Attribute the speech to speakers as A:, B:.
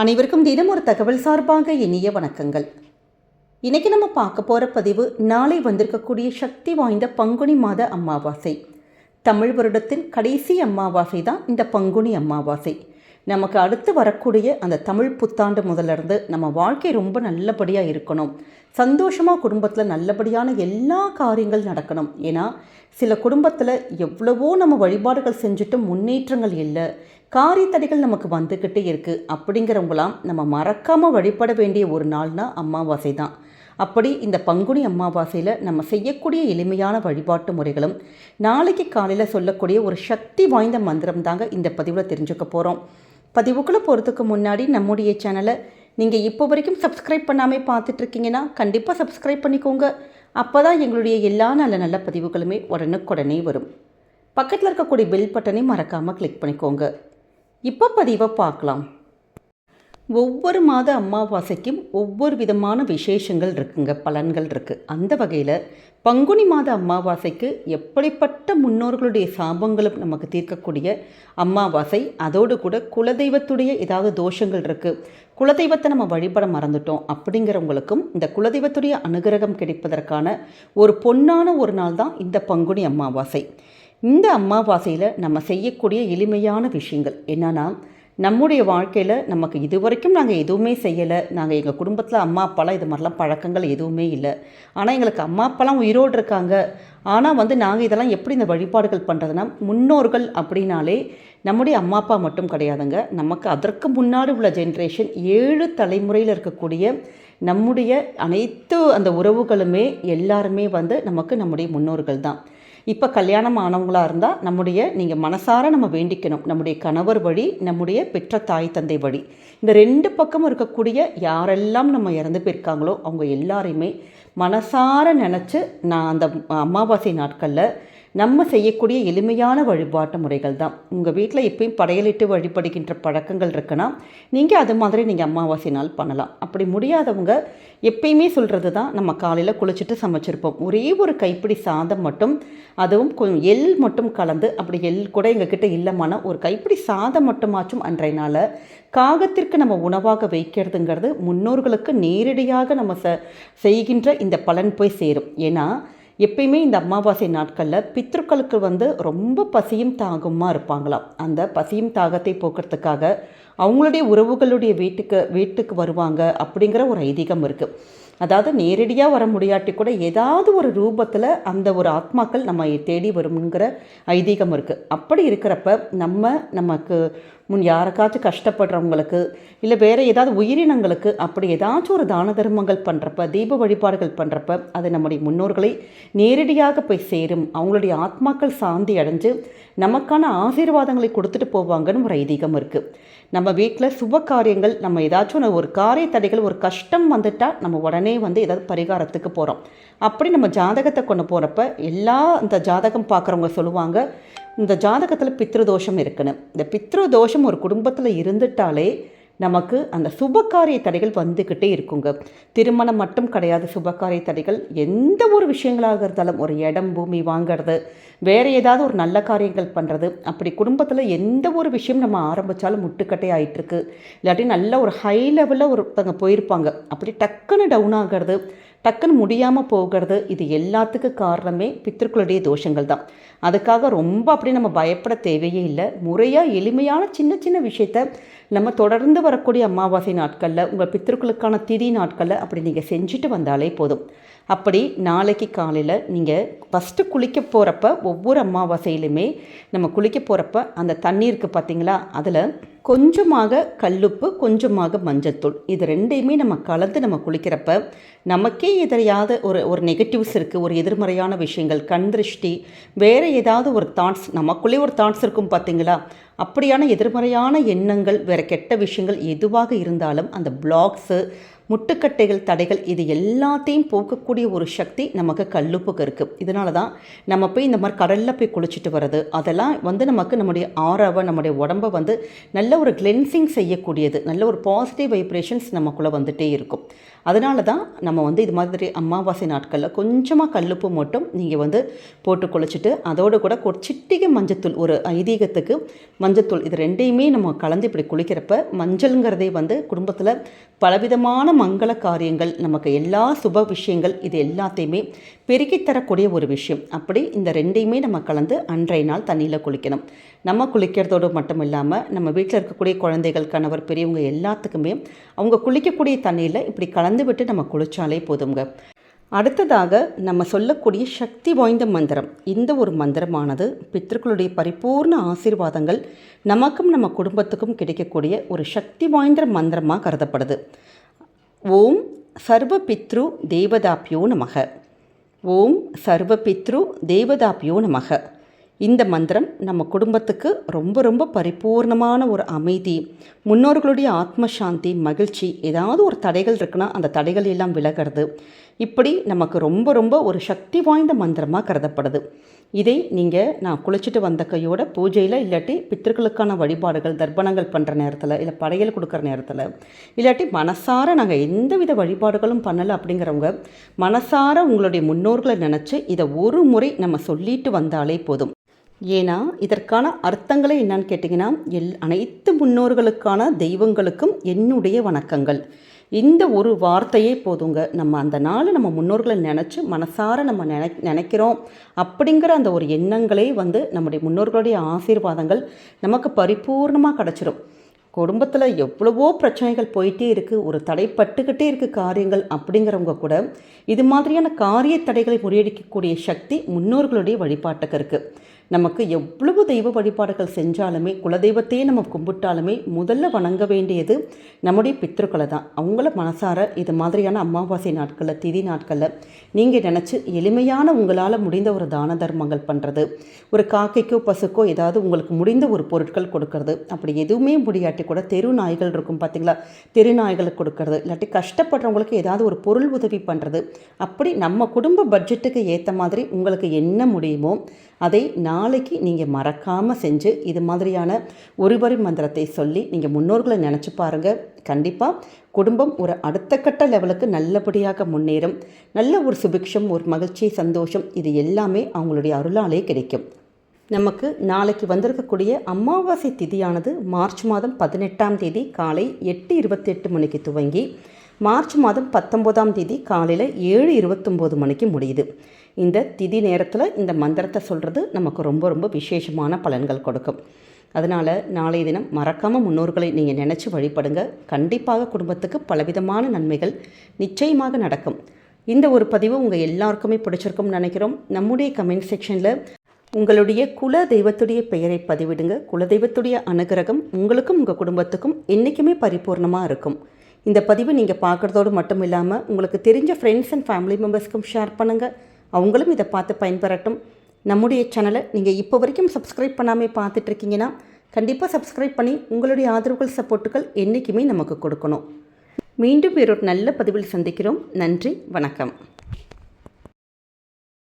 A: அனைவருக்கும் தினம் ஒரு தகவல் சார்பாக இனிய வணக்கங்கள். இன்றைக்கி நம்ம பார்க்க போகிற பதிவு நாளை வந்திருக்கக்கூடிய சக்தி வாய்ந்த பங்குனி மாத அமாவாசை. தமிழ் வருடத்தின் கடைசி அமாவாசை தான் இந்த பங்குனி அமாவாசை. நமக்கு அடுத்து வரக்கூடிய அந்த தமிழ் புத்தாண்டு முதலிருந்து நம்ம வாழ்க்கை ரொம்ப நல்லபடியாக இருக்கணும், சந்தோஷமாக குடும்பத்தில் நல்லபடியான எல்லா காரியங்கள் நடக்கணும். ஏன்னா சில குடும்பத்தில் எவ்வளவோ நம்ம வழிபாடுகள் செஞ்சுட்டும் முன்னேற்றங்கள் இல்லை, காரியத்தடைகள் நமக்கு வந்துக்கிட்டே இருக்குது. அப்படிங்கிறவங்களாம் நம்ம மறக்காமல் வழிபட வேண்டிய ஒரு நாள்னா அமாவாசை தான். அப்படி இந்த பங்குனி அமாவாசையில் நம்ம செய்யக்கூடிய எளிமையான வழிபாட்டு முறைகளும் நாளைக்கு காலையில் சொல்லக்கூடிய ஒரு சக்தி வாய்ந்த மந்திரம் தாங்க இந்த பதிவில் தெரிஞ்சுக்க போகிறோம். பதிவுக்குள்ளே போகிறதுக்கு முன்னாடி நம்முடைய சேனலை நீங்கள் இப்போ வரைக்கும் சப்ஸ்கிரைப் பண்ணாமல் பார்த்துட்ருக்கீங்கன்னா கண்டிப்பாக சப்ஸ்கிரைப் பண்ணிக்கோங்க. அப்போ தான் எங்களுடைய எல்லா நல்ல நல்ல பதிவுகளுமே உடனுக்குடனே வரும். பக்கத்தில் இருக்கக்கூடிய பெல் பட்டனை மறக்காமல் கிளிக் பண்ணிக்கோங்க. இப்போ பதிவை பார்க்கலாம். ஒவ்வொரு மாத அமாவாசைக்கும் ஒவ்வொரு விதமான விசேஷங்கள் இருக்குங்க, பலன்கள் இருக்குது. அந்த வகையில் பங்குனி மாத அமாவாசைக்கு எப்படிப்பட்ட முன்னோர்களுடைய சாபங்களும் நமக்கு தீர்க்கக்கூடிய அமாவாசை. அதோடு கூட குலதெய்வத்துடைய ஏதாவது தோஷங்கள் இருக்குது, குலதெய்வத்தை நம்ம வழிபட மறந்துட்டோம் அப்படிங்கிறவங்களுக்கும் இந்த குலதெய்வத்துடைய அனுகிரகம் கிடைப்பதற்கான ஒரு பொன்னான ஒரு நாள் தான் இந்த பங்குனி அமாவாசை. இந்த அமாவாசையில் நம்ம செய்யக்கூடிய எளிமையான விஷயங்கள் என்னன்னா, நம்முடைய வாழ்க்கையில் நமக்கு இது வரைக்கும் நாங்கள் எதுவுமே செய்யலை, நாங்கள் எங்கள் குடும்பத்தில் அம்மா அப்பாலாம் இது மாதிரிலாம் பழக்கங்கள் எதுவுமே இல்லை, ஆனால் எங்களுக்கு அம்மா அப்பாலாம் உயிரோடு இருக்காங்க, ஆனால் நாங்கள் இதெல்லாம் எப்படி இந்த வழிபாடுகள் பண்ணுறதுனா, முன்னோர்கள் அப்படின்னாலே நம்முடைய அம்மா அப்பா மட்டும் கிடையாதுங்க, நமக்கு அதற்கு முன்னாடி உள்ள ஜென்ரேஷன் 7 தலைமுறையில் இருக்கக்கூடிய நம்முடைய அனைத்து அந்த உறவுகளுமே எல்லாருமே நமக்கு நம்முடைய முன்னோர்கள் தான். இப்போ கல்யாணம் ஆனவங்களாக இருந்தால் நீங்கள் மனசார நம்ம வேண்டிக்கணும், நம்முடைய கணவர் வழி, நம்முடைய பெற்ற தாய் தந்தை வழி, இந்த 2 பக்கமும் இருக்கக்கூடிய யாரெல்லாம் நம்ம இறந்து போயிருக்காங்களோ அவங்க எல்லாரையுமே மனசார நினச்சி நான் அந்த அமாவாசை நாட்களில் நம்ம செய்யக்கூடிய எளிமையான வழிபாட்டு முறைகள் தான். உங்கள் வீட்டில் எப்பயும் படையலிட்டு வழிபடுகின்ற பழக்கங்கள் இருக்குன்னா நீங்கள் அது மாதிரி நீங்கள் அமாவாசை நாள் பண்ணலாம். அப்படி முடியாதவங்க எப்பயுமே சொல்கிறது தான், நம்ம காலையில் குளிச்சுட்டு சமைச்சிருப்போம், ஒரே ஒரு கைப்பிடி சாதம் மட்டும், அதுவும் கொஞ்சம் எள் மட்டும் கலந்து, அப்படி எள் கூட எங்ககிட்ட இல்லைமான ஒரு கைப்பிடி சாதம் மட்டுமாச்சும் அன்றைய நாள் காகத்திற்கு நம்ம உணவாக வைக்கிறதுங்கிறது முன்னோர்களுக்கு நேரடியாக நம்ம செய்கின்ற இந்த பலன் போய் சேரும். ஏன்னா எப்பயுமே இந்த அமாவாசை நாட்களில் பித்ருக்களுக்கு ரொம்ப பசியும் தாகமாக இருப்பாங்களாம். அந்த பசியும் தாகத்தை போக்குறதுக்காக அவங்களுடைய உறவுகளுடைய வீட்டுக்கு வருவாங்க அப்படிங்கிற ஒரு ஐதீகம் இருக்குது. அதாவது நேரடியாக வர முடியாட்டி கூட ஏதாவது ஒரு ரூபத்தில் அந்த ஒரு ஆத்மாக்கள் நம்ம தேடி வருங்கிற ஐதீகம் இருக்குது. அப்படி இருக்கிறப்ப நமக்கு முன் யாருக்காச்சும் கஷ்டப்படுறவங்களுக்கு இல்லை வேறு ஏதாவது உயிரினங்களுக்கு அப்படி ஏதாச்சும் ஒரு தான தர்மங்கள் பண்ணுறப்ப, தீப வழிபாடுகள் பண்ணுறப்ப அது நம்முடைய முன்னோர்களை நேரடியாக போய் சேரும், அவங்களுடைய ஆத்மாக்கள் சாந்தி அடைஞ்சு நமக்கான ஆசீர்வாதங்களை கொடுத்துட்டு போவாங்கன்னு ஒரு ஐதீகம் இருக்குது. நம்ம வீட்டில் சுப காரியங்கள், நம்ம ஏதாச்சும் ஒரு காரிய தடைகள், ஒரு கஷ்டம் வந்துட்டால் நம்ம உடனே ஏதாவது பரிகாரத்துக்கு போகிறோம். அப்படி நம்ம ஜாதகத்தை கொண்டு போகிறப்ப அந்த ஜாதகம் பார்க்குறவங்க சொல்லுவாங்க, இந்த ஜாதகத்தில் பித்ருதோஷம் இருக்குன்னு. இந்த பித்ருதோஷம் ஒரு குடும்பத்தில் இருந்துட்டாலே நமக்கு அந்த சுபகாரிய தடைகள் வந்துக்கிட்டே இருக்குங்க. திருமணம் மட்டும் கிடையாது, சுபகாரிய தடைகள் எந்த ஒரு விஷயங்களாக இருந்தாலும், ஒரு இடம் பூமி வாங்கிறது, வேறு ஏதாவது ஒரு நல்ல காரியங்கள் பண்ணுறது, அப்படி குடும்பத்தில் எந்த ஒரு விஷயம் நம்ம ஆரம்பித்தாலும் முட்டுக்கட்டை ஆகிட்டுருக்கு, இல்லாட்டி நல்ல ஒரு ஹை லெவலில் ஒருத்தங்க போயிருப்பாங்க, அப்படி டக்குன்னு டவுன் ஆகிறது, டக்குன்னு முடியாமல் போகிறது, இது எல்லாத்துக்கும் காரணமே பித்ருக்களுடைய தோஷங்கள் தான். அதுக்காக ரொம்ப அப்படி நம்ம பயப்பட தேவையே இல்லை. முறையாக எளிமையான சின்ன சின்ன விஷயத்த நம்ம தொடர்ந்து வரக்கூடிய அமாவாசை நாட்களில், உங்கள் பித்ருக்களுக்கான திதி நாட்களில் அப்படி நீங்கள் செஞ்சுட்டு வந்தாலே போதும். அப்படி நாளைக்கு காலையில் நீங்கள் ஃபஸ்ட்டு குளிக்க போகிறப்ப, ஒவ்வொரு அமாவாசையிலுமே நம்ம குளிக்க போகிறப்ப அந்த தண்ணீருக்கு பார்த்திங்களா, அதில் கொஞ்சமாக கல்லுப்பு, கொஞ்சமாக மஞ்சத்தூள், இது 2யுமே நம்ம கலந்து நம்ம குளிக்கிறப்ப நமக்கே எதிரையாவது ஒரு நெகட்டிவ்ஸ் இருக்குது, ஒரு எதிர்மறையான விஷயங்கள், கண் திருஷ்டி, வேறு ஏதாவது ஒரு தாட்ஸ், நமக்குள்ளே ஒரு தாட்ஸ் இருக்கும் பார்த்திங்களா, அப்படியான எதிர்மறையான எண்ணங்கள், வேறு கெட்ட விஷயங்கள் எதுவாக இருந்தாலும் அந்த பிளாக்ஸு, முட்டுக்கட்டைகள், தடைகள், இது எல்லாத்தையும் போக்கக்கூடிய ஒரு சக்தி நமக்கு கல்லுப்புக்கு இருக்குது. இதனால தான் நம்ம போய் இந்த மாதிரி கடலில் போய் குளிச்சுட்டு வர்றது, அதெல்லாம் நமக்கு நம்முடைய ஆறாவை, நம்முடைய உடம்பை நல்ல ஒரு கிளென்சிங் செய்யக்கூடியது, நல்ல ஒரு பாசிட்டிவ் வைப்ரேஷன்ஸ் நமக்குள்ளே வந்துகிட்டே இருக்கும். அதனால தான் நம்ம இது மாதிரி அமாவாசை நாட்களில் கொஞ்சமாக கல்லுப்பு மட்டும் நீங்கள் போட்டு குளிச்சுட்டு அதோடு கூட ஒரு சிட்டிகை மஞ்சத்தூள், ஒரு ஐதீகத்துக்கு மஞ்சத்தூள், இது ரெண்டையுமே நம்ம கலந்து இப்படி குளிக்கிறப்ப மஞ்சள்ங்கிறதே குடும்பத்தில் பலவிதமான மங்கள காரியங்கள், நமக்கு எல்லா சுப விஷயங்கள், இது எல்லாத்தையுமே பெருக்கித் தரக்கூடிய ஒரு விஷயம். அப்படி இந்த ரெண்டையுமே நம்ம கலந்து அன்றைய நாள் தண்ணியில் குளிக்கணும். நம்ம குளிக்கிறதோடு மட்டும் இல்லாமல் நம்ம வீட்டில் இருக்கக்கூடிய குழந்தைகள், கணவர், பெரியவங்க எல்லாத்துக்குமே அவங்க குளிக்கக்கூடிய தண்ணியில் இப்படி கலந்து விட்டு நம்ம குளித்தாலே போதுங்க. அடுத்ததாக நம்ம சொல்லக்கூடிய சக்தி வாய்ந்த மந்திரம். இந்த ஒரு மந்திரமானது பித்ருக்களுடைய பரிபூர்ண ஆசீர்வாதங்கள் நமக்கும் நம்ம குடும்பத்துக்கும் கிடைக்கக்கூடிய ஒரு சக்தி வாய்ந்த மந்திரமாக கருதப்படுது. ஓம் சர்வ பித்ரு தேவதாப்யோ நமக. ஓம் சர்வ பித்ரு தேவதாப்யோ நமக. இந்த மந்திரம் நம்ம குடும்பத்துக்கு ரொம்ப ரொம்ப பரிபூர்ணமான ஒரு அமைதி, முன்னோர்களுடைய ஆத்ம சாந்தி, மகிழ்ச்சி, ஏதாவது ஒரு தடைகள் இருக்குன்னா அந்த தடைகள் எல்லாம் விலகிறது. இப்படி நமக்கு ரொம்ப ரொம்ப ஒரு சக்தி வாய்ந்த மந்திரமாக கருதப்படுது. இதை நான் குளிச்சுட்டு வந்த கையோட பூஜையில், இல்லாட்டி பித்திருக்களுக்கான வழிபாடுகள், தர்ப்பணங்கள் பண்ணுற நேரத்தில், இல்லை படையல் கொடுக்குற நேரத்தில், இல்லாட்டி மனசார நாங்கள் எந்தவித வழிபாடுகளும் பண்ணலை அப்படிங்கிறவங்க மனசார உங்களுடைய முன்னோர்களை நினச்சி இதை ஒரு முறை நம்ம சொல்லிட்டு வந்தாலே போதும். ஏன்னா இதற்கான அர்த்தங்களே என்னன்னு கேட்டிங்கன்னா, அனைத்து முன்னோர்களுக்கான தெய்வங்களுக்கும் என்னுடைய வணக்கங்கள். இந்த ஒரு வார்த்தையே போதுங்க. நம்ம அந்த நாள் நம்ம முன்னோர்களை நினச்சி மனசார நம்ம நினைக்கிறோம் அப்படிங்கிற அந்த ஒரு எண்ணங்களே நம்முடைய முன்னோர்களுடைய ஆசீர்வாதங்கள் நமக்கு பரிபூர்ணமாக கிடச்சிரும். குடும்பத்தில் எவ்வளவோ பிரச்சனைகள் போயிட்டே இருக்குது, ஒரு தடைப்பட்டுக்கிட்டே இருக்குது காரியங்கள் அப்படிங்கிறவங்க கூட இது மாதிரியான காரிய தடைகளை முறியடிக்கக்கூடிய சக்தி முன்னோர்களுடைய வழிபாட்டுக்கு இருக்குது. நமக்கு எவ்வளவு தெய்வ வழிபாடுகள் செஞ்சாலுமே, குலதெய்வத்தையே நம்ம கும்பிட்டாலுமே முதல்ல வணங்க வேண்டியது நம்முடைய பித்ருக்களை தான். அவங்கள மனசார இது மாதிரியான அமாவாசை நாட்களில், திதி நாட்களில் நீங்கள் நினச்சி எளிமையான உங்களால் முடிந்த ஒரு தான தர்மங்கள் பண்ணுறது, ஒரு காக்கைக்கோ பசுக்கோ ஏதாவது உங்களுக்கு முடிந்த ஒரு பொருட்கள் கொடுக்கறது, அப்படி எதுவுமே முடியாட்டி கூட தெரு நாய்கள் இருக்கும் பார்த்திங்களா, தெரு நாய்களுக்கு கொடுக்கறது, இல்லாட்டி கஷ்டப்படுறவங்களுக்கு ஏதாவது ஒரு பொருள் உதவி பண்ணுறது, அப்படி நம்ம குடும்ப பட்ஜெட்டுக்கு ஏற்ற மாதிரி உங்களுக்கு என்ன முடியுமோ அதை நாளைக்கு நீங்கள் மறக்காமல் செஞ்சு இது மாதிரியான ஒருவரி மந்திரத்தை சொல்லி நீங்கள் முன்னோர்களை நினச்சி பாருங்கள். கண்டிப்பாக குடும்பம் ஒரு அடுத்த கட்ட லெவலுக்கு நல்லபடியாக முன்னேறும். நல்ல ஒரு சுபிக்ஷம், ஒரு மகிழ்ச்சி, சந்தோஷம், இது எல்லாமே அவங்களுடைய அருளாலே கிடைக்கும். நமக்கு நாளைக்கு வந்திருக்கக்கூடிய அமாவாசை திதியானது மார்ச் மாதம் 18ஆம் தேதி காலை 8:28 மணிக்கு துவங்கி மார்ச் மாதம் 19ஆம் தேதி காலையில் 7:29 மணிக்கு முடியுது. இந்த திதி நேரத்தில் இந்த மந்திரத்தை சொல்கிறது நமக்கு ரொம்ப ரொம்ப விசேஷமான பலன்கள் கொடுக்கும். அதனால் நாளைய தினம் மறக்காமல் முன்னோர்களை நீங்கள் நினச்சி வழிபடுங்க. கண்டிப்பாக குடும்பத்துக்கு பலவிதமான நன்மைகள் நிச்சயமாக நடக்கும். இந்த ஒரு பதிவு உங்கள் எல்லாருக்குமே பிடிச்சிருக்கும்னு நினைக்கிறோம். நம்முடைய கமெண்ட் செக்ஷனில் உங்களுடைய குல தெய்வத்துடைய பெயரை பதிவிடுங்க. குலதெய்வத்துடைய அனுகிரகம் உங்களுக்கும் உங்கள் குடும்பத்துக்கும் என்றைக்குமே பரிபூர்ணமாக இருக்கும். இந்த பதிவு நீங்கள் பார்க்குறதோடு மட்டும் இல்லாமல் உங்களுக்கு தெரிஞ்ச ஃப்ரெண்ட்ஸ் அண்ட் ஃபேமிலி மெம்பர்ஸ்க்கும் ஷேர் பண்ணுங்கள். அவங்களும் இதை பார்த்து பயன்பெறட்டும். நம்முடைய சேனலை நீங்கள் இப்போ வரைக்கும் சப்ஸ்கிரைப் பண்ணாமல் பார்த்துட்ருக்கீங்கன்னா கண்டிப்பாக சப்ஸ்கிரைப் பண்ணி உங்களுடைய ஆதரவுகள், சப்போர்ட்டுகள் என்றைக்குமே நமக்கு கொடுக்கணும். மீண்டும் வேறொரு நல்ல பதிவில் சந்திக்கிறோம். நன்றி, வணக்கம்.